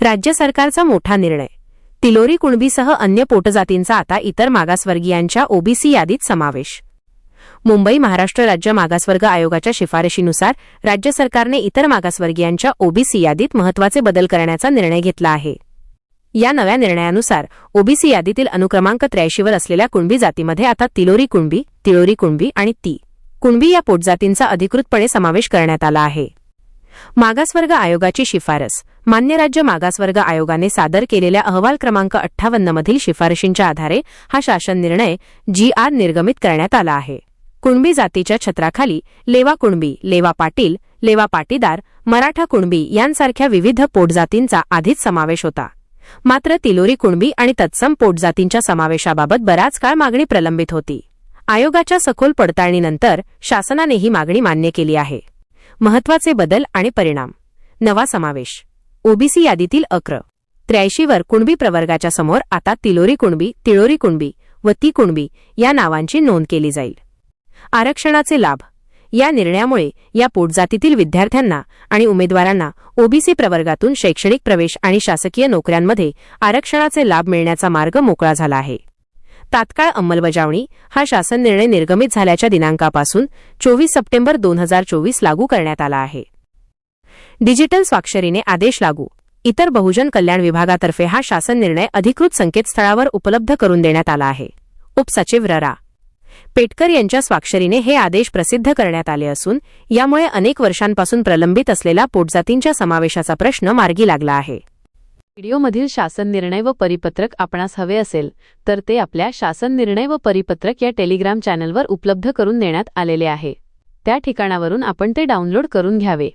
राज्य सरकारचा मोठा निर्णय. तिलोरी कुणबीसह अन्य पोटजातींचा आता इतर मागासवर्गीयांच्या ओबीसी यादीत समावेश. मुंबई महाराष्ट्र राज्य मागासवर्ग आयोगाच्या शिफारशीनुसार राज्य सरकारने इतर मागासवर्गीयांच्या ओबीसी यादीत महत्त्वाचे बदल करण्याचा निर्णय घेतला आहे. या नव्या निर्णयानुसार ओबीसी यादीतील अनुक्रमांक 83 वर असलेल्या कुणबी जातीमध्ये आता तिलोरी कुणबी, तिळोरी कुणबी आणि ती कुणबी या पोटजातींचा अधिकृतपणे समावेश करण्यात आला आहे. मागासवर्ग आयोगाची शिफारस. मान्य राज्य मागासवर्ग आयोगाने सादर केलेल्या अहवाल क्रमांक 58 मधील शिफारशींच्या आधारे हा शासन निर्णय GR निर्गमित करण्यात आला आहे. कुणबी जातीच्या छत्राखाली लेवा कुणबी, लेवा पाटील, लेवा पाटीदार, मराठा कुणबी यांसारख्या विविध पोटजातींचा आधीच समावेश होता. मात्र तिलोरी कुणबी आणि तत्सम पोटजातींच्या समावेशाबाबत बराच काळ मागणी प्रलंबित होती. आयोगाच्या सखोल पडताळणीनंतर शासनाने ही मागणी मान्य केली आहे. महत्त्वाचे बदल आणि परिणाम. नवा समावेश. ओबीसी यादीतील 83 वर कुणबी प्रवर्गाच्या समोर आता तिलोरी कुणबी, तिळोरी कुणबी व ती कुणबी या नावांची नोंद केली जाईल. आरक्षणाचे लाभ. या निर्णयामुळे या पोटजातीतील विद्यार्थ्यांना आणि उमेदवारांना ओबीसी प्रवर्गातून शैक्षणिक प्रवेश आणि शासकीय नोकऱ्यांमध्ये आरक्षणाचे लाभ मिळण्याचा मार्ग मोकळा झाला आहे. तात्काळ अंमलबजावणी. हा शासन निर्णय निर्गमित झाल्याच्या दिनांकापासून 24 सप्टेंबर 2024 लागू करण्यात आला आहे. डिजिटल स्वाक्षरीने आदेश लागू. इतर बहुजन कल्याण विभागातर्फे हा शासन निर्णय अधिकृत संकेतस्थळावर उपलब्ध करून देण्यात आला आहे. उपसचिव रा. पेटकर यांच्या स्वाक्षरीने हे आदेश प्रसिद्ध करण्यात आले असून यामुळे अनेक वर्षांपासून प्रलंबित असलेला पोटजातींच्या समावेशाचा प्रश्न मार्गी लागला आहे. व्हिडिओमधील शासन निर्णय व परिपत्रक आपणास हवे असेल तर ते आपल्या शासन निर्णय व परिपत्रक या टेलिग्राम चॅनलवर उपलब्ध करून देण्यात आलेले आहे. त्या ठिकाणावरून आपण ते डाउनलोड करून घ्यावे.